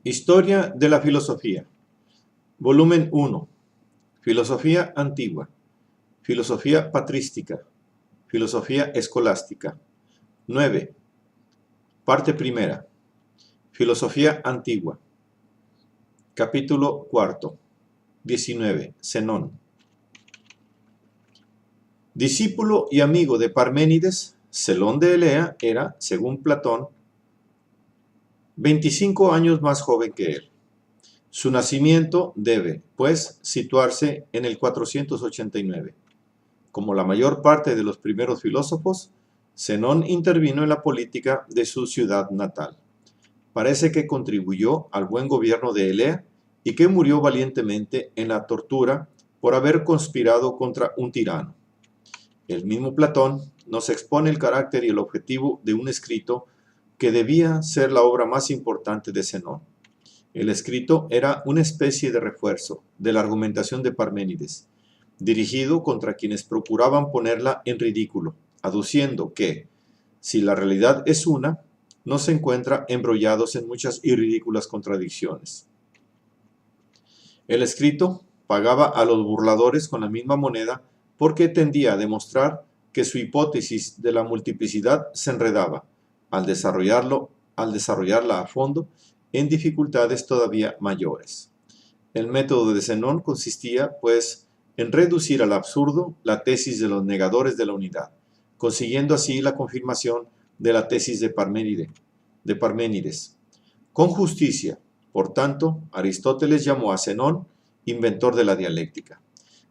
Historia de la filosofía. Volumen 1. Filosofía antigua. Filosofía patrística. Filosofía escolástica. 9. Parte primera. Filosofía antigua. Capítulo cuarto. 19. Zenón. Discípulo y amigo de Parménides, Zenón de Elea era, según Platón, 25 años más joven que él. Su nacimiento debe, pues, situarse en el 489. Como la mayor parte de los primeros filósofos, Zenón intervino en la política de su ciudad natal. Parece que contribuyó al buen gobierno de Elea y que murió valientemente en la tortura por haber conspirado contra un tirano. El mismo Platón nos expone el carácter y el objetivo de un escrito que debía ser la obra más importante de Zenón. El escrito era una especie de refuerzo de la argumentación de Parménides, dirigido contra quienes procuraban ponerla en ridículo, aduciendo que, si la realidad es una, no se encuentra embrollados en muchas y ridículas contradicciones. El escrito pagaba a los burladores con la misma moneda porque tendía a demostrar que su hipótesis de la multiplicidad se enredaba, al desarrollarla a fondo, en dificultades todavía mayores. El método de Zenón consistía, pues, en reducir al absurdo la tesis de los negadores de la unidad, consiguiendo así la confirmación de la tesis de Parménides. Con justicia, por tanto, Aristóteles llamó a Zenón inventor de la dialéctica.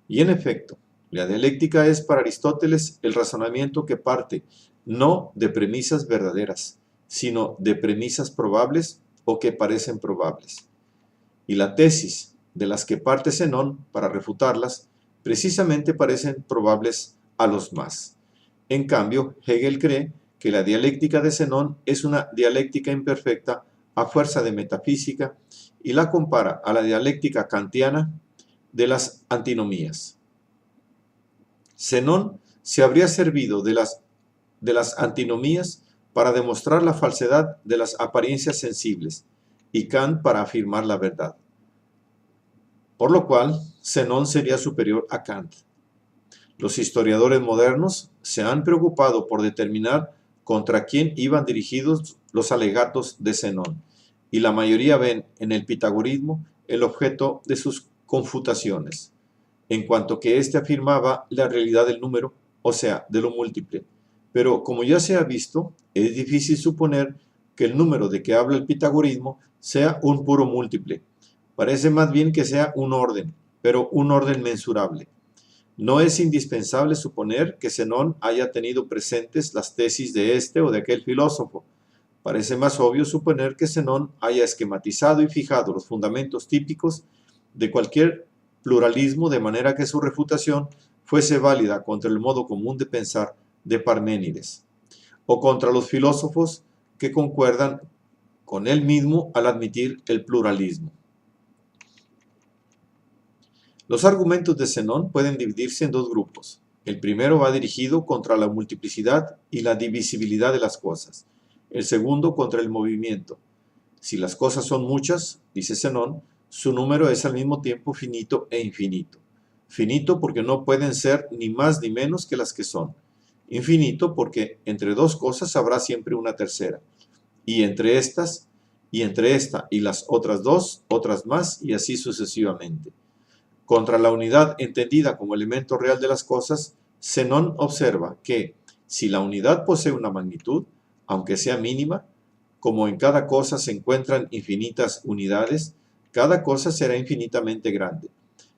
Y en efecto, la dialéctica es para Aristóteles el razonamiento que parte no de premisas verdaderas, sino de premisas probables o que parecen probables. Y la tesis de las que parte Zenón para refutarlas precisamente parecen probables a los más. En cambio, Hegel cree que la dialéctica de Zenón es una dialéctica imperfecta a fuerza de metafísica y la compara a la dialéctica kantiana de las antinomías. Zenón se habría servido de las antinomías para demostrar la falsedad de las apariencias sensibles y Kant para afirmar la verdad. Por lo cual, Zenón sería superior a Kant. Los historiadores modernos se han preocupado por determinar contra quién iban dirigidos los alegatos de Zenón, y la mayoría ven en el pitagorismo el objeto de sus confutaciones, en cuanto que éste afirmaba la realidad del número, o sea, de lo múltiple. Pero, como ya se ha visto, es difícil suponer que el número de que habla el pitagorismo sea un puro múltiple. Parece más bien que sea un orden, pero un orden mensurable. No es indispensable suponer que Zenón haya tenido presentes las tesis de este o de aquel filósofo. Parece más obvio suponer que Zenón haya esquematizado y fijado los fundamentos típicos de cualquier pluralismo de manera que su refutación fuese válida contra el modo común de pensar de Parménides, o contra los filósofos que concuerdan con él mismo al admitir el pluralismo. Los argumentos de Zenón pueden dividirse en dos grupos. El primero va dirigido contra la multiplicidad y la divisibilidad de las cosas. El segundo contra el movimiento. Si las cosas son muchas, dice Zenón, su número es al mismo tiempo finito e infinito. Finito porque no pueden ser ni más ni menos que las que son. Infinito porque entre dos cosas habrá siempre una tercera. Y entre esta y las otras dos, otras más, y así sucesivamente. Contra la unidad entendida como elemento real de las cosas, Zenón observa que, si la unidad posee una magnitud, aunque sea mínima, como en cada cosa se encuentran infinitas unidades, cada cosa será infinitamente grande,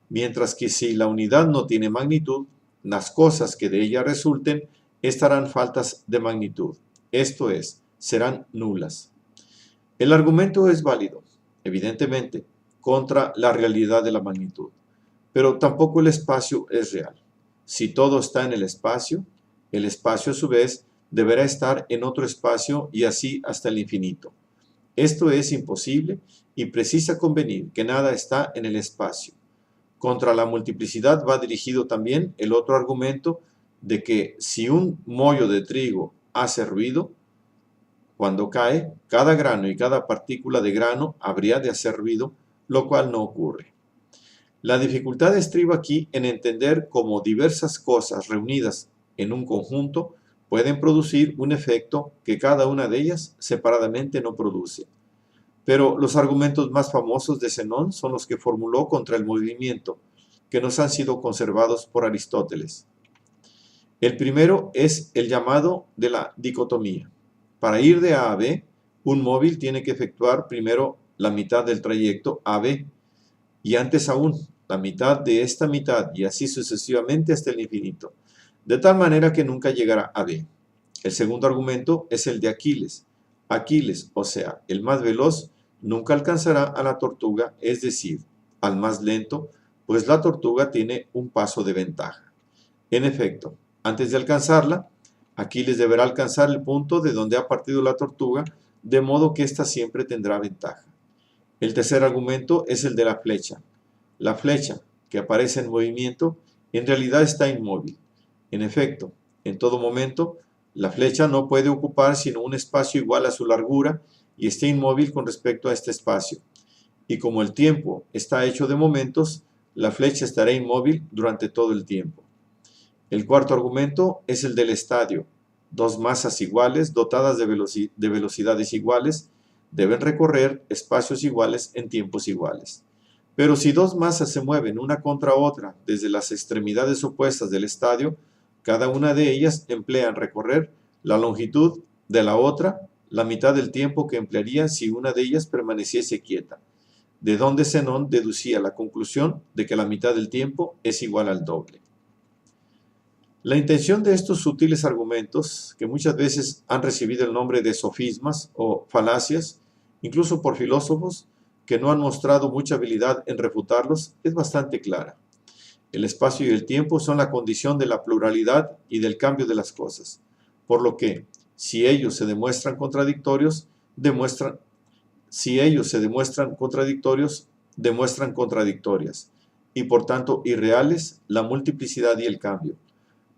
mientras que si la unidad no tiene magnitud, las cosas que de ella resulten estarán faltas de magnitud, esto es, serán nulas. El argumento es válido, evidentemente, contra la realidad de la magnitud, pero tampoco el espacio es real. Si todo está en el espacio a su vez deberá estar en otro espacio y así hasta el infinito. Esto es imposible y precisa convenir que nada está en el espacio. Contra la multiplicidad va dirigido también el otro argumento de que si un mollo de trigo hace ruido, Cuando cae, cada grano y cada partícula de grano habría de hacer ruido, lo cual no ocurre. La dificultad estriba aquí en entender cómo diversas cosas reunidas en un conjunto pueden producir un efecto que cada una de ellas separadamente no produce. Pero los argumentos más famosos de Zenón son los que formuló contra el movimiento, que nos han sido conservados por Aristóteles. El primero es el llamado de la dicotomía. Para ir de A a B, un móvil tiene que efectuar primero la mitad del trayecto AB, y antes aún la mitad de esta mitad, y así sucesivamente hasta el infinito, de tal manera que nunca llegará a B. El segundo argumento es el de Aquiles. Aquiles, o sea, el más veloz, nunca alcanzará a la tortuga, es decir, al más lento, pues la tortuga tiene un paso de ventaja. En efecto, antes de alcanzarla, Aquiles deberá alcanzar el punto de donde ha partido la tortuga, de modo que ésta siempre tendrá ventaja. El tercer argumento es el de la flecha. La flecha, que aparece en movimiento, en realidad está inmóvil. En efecto, en todo momento, la flecha no puede ocupar sino un espacio igual a su largura y está inmóvil con respecto a este espacio. Y como el tiempo está hecho de momentos, la flecha estará inmóvil durante todo el tiempo. El cuarto argumento es el del estadio. Dos masas iguales, dotadas de velocidades iguales, deben recorrer espacios iguales en tiempos iguales. Pero si dos masas se mueven una contra otra desde las extremidades opuestas del estadio, cada una de ellas emplea en recorrer la longitud de la otra, la mitad del tiempo que emplearía si una de ellas permaneciese quieta, de donde Zenón deducía la conclusión de que la mitad del tiempo es igual al doble. La intención de estos sutiles argumentos, que muchas veces han recibido el nombre de sofismas o falacias, incluso por filósofos que no han mostrado mucha habilidad en refutarlos, es bastante clara. El espacio y el tiempo son la condición de la pluralidad y del cambio de las cosas, por lo que, si ellos se demuestran contradictorios, demuestran contradictorias, y por tanto irreales la multiplicidad y el cambio.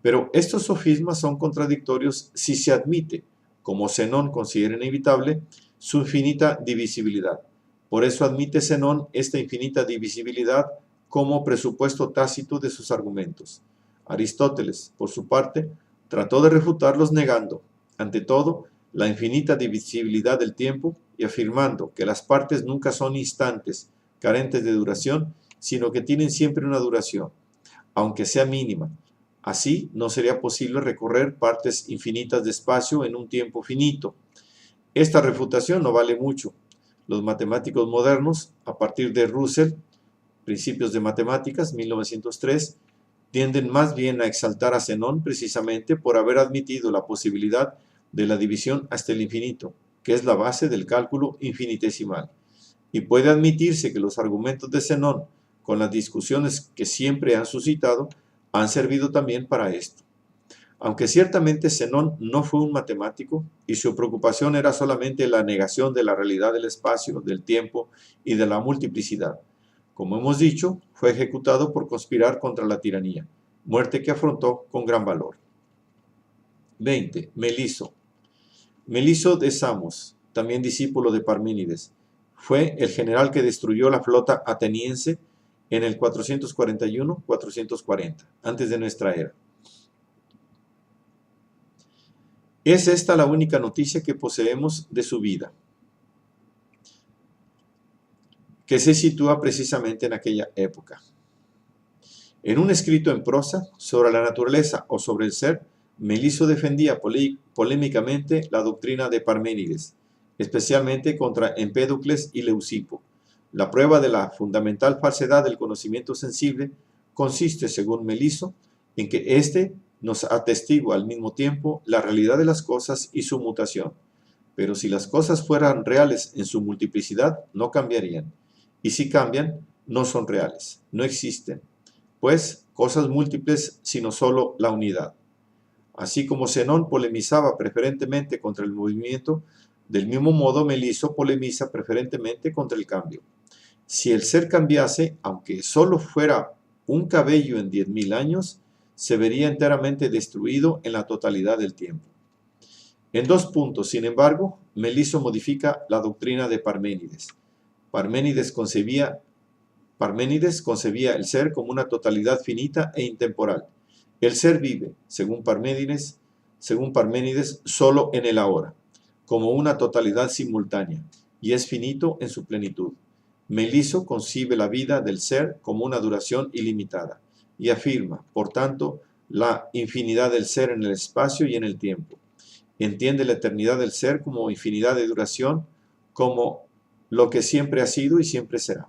Pero estos sofismas son contradictorios si se admite, como Zenón considera inevitable, su infinita divisibilidad. Por eso admite Zenón esta infinita divisibilidad como presupuesto tácito de sus argumentos. Aristóteles, por su parte, trató de refutarlos negando, ante todo, la infinita divisibilidad del tiempo y afirmando que las partes nunca son instantes, carentes de duración, sino que tienen siempre una duración, aunque sea mínima. Así, no sería posible recorrer partes infinitas de espacio en un tiempo finito. Esta refutación no vale mucho. Los matemáticos modernos, a partir de Russell, Principios de Matemáticas, 1903, tienden más bien a exaltar a Zenón precisamente por haber admitido la posibilidad de la división hasta el infinito, que es la base del cálculo infinitesimal. Y puede admitirse que los argumentos de Zenón, con las discusiones que siempre han suscitado, han servido también para esto. Aunque ciertamente Zenón no fue un matemático y su preocupación era solamente la negación de la realidad del espacio, del tiempo y de la multiplicidad. Como hemos dicho, fue ejecutado por conspirar contra la tiranía, muerte que afrontó con gran valor. 20. Meliso. Meliso de Samos, también discípulo de Parménides, fue el general que destruyó la flota ateniense en el 441-440, antes de nuestra era. Es esta la única noticia que poseemos de su vida, que se sitúa precisamente en aquella época. En un escrito en prosa sobre la naturaleza o sobre el ser, Meliso defendía polémicamente la doctrina de Parménides, especialmente contra Empédocles y Leucipo. La prueba de la fundamental falsedad del conocimiento sensible consiste, según Meliso, en que éste nos atestigua al mismo tiempo la realidad de las cosas y su mutación. Pero si las cosas fueran reales en su multiplicidad, no cambiarían. Y si cambian, no son reales, no existen, pues cosas múltiples sino solo la unidad. Así como Zenón polemizaba preferentemente contra el movimiento, del mismo modo Meliso polemiza preferentemente contra el cambio. Si el ser cambiase, aunque solo fuera un cabello en 10.000 años, se vería enteramente destruido en la totalidad del tiempo. En 2 puntos, sin embargo, Meliso modifica la doctrina de Parménides. Parménides concebía el ser como una totalidad finita e intemporal. El ser vive, según Parménides, solo en el ahora, como una totalidad simultánea, y es finito en su plenitud. Meliso concibe la vida del ser como una duración ilimitada, y afirma, por tanto, la infinidad del ser en el espacio y en el tiempo. Entiende la eternidad del ser como infinidad de duración, como lo que siempre ha sido y siempre será,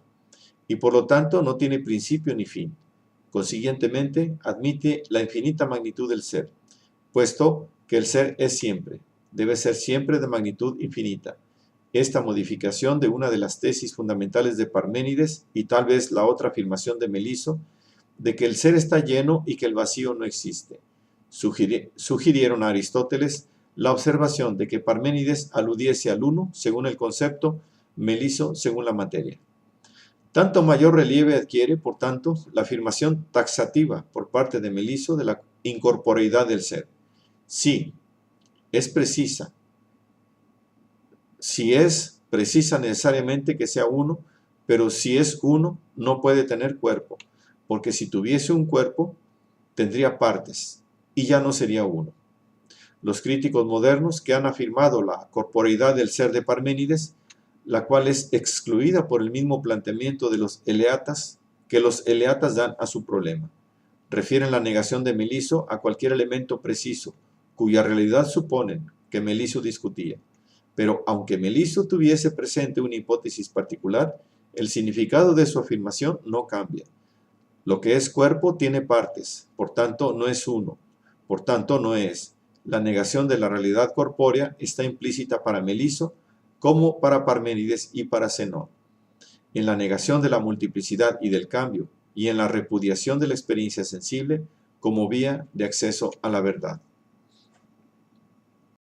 y por lo tanto no tiene principio ni fin. Consiguientemente, admite la infinita magnitud del ser, puesto que el ser es siempre, debe ser siempre de magnitud infinita. Esta modificación de una de las tesis fundamentales de Parménides, y tal vez la otra afirmación de Meliso, de que el ser está lleno y que el vacío no existe, sugirieron a Aristóteles la observación de que Parménides aludiese al uno según el concepto, Meliso según la materia. Tanto mayor relieve adquiere, por tanto, la afirmación taxativa por parte de Meliso de la incorporeidad del ser. Sí, es precisa. Si es precisa necesariamente que sea uno, pero si es uno, no puede tener cuerpo, porque si tuviese un cuerpo, tendría partes, y ya no sería uno. Los críticos modernos que han afirmado la corporeidad del ser de Parménides, la cual es excluida por el mismo planteamiento de los eleatas, que los eleatas dan a su problema, refieren la negación de Meliso a cualquier elemento preciso, cuya realidad suponen que Meliso discutía. Pero aunque Meliso tuviese presente una hipótesis particular, el significado de su afirmación no cambia. Lo que es cuerpo tiene partes, por tanto no es uno, por tanto no es. La negación de la realidad corpórea está implícita para Meliso, como para Parménides y para Zenón. En la negación de la multiplicidad y del cambio, y en la repudiación de la experiencia sensible como vía de acceso a la verdad.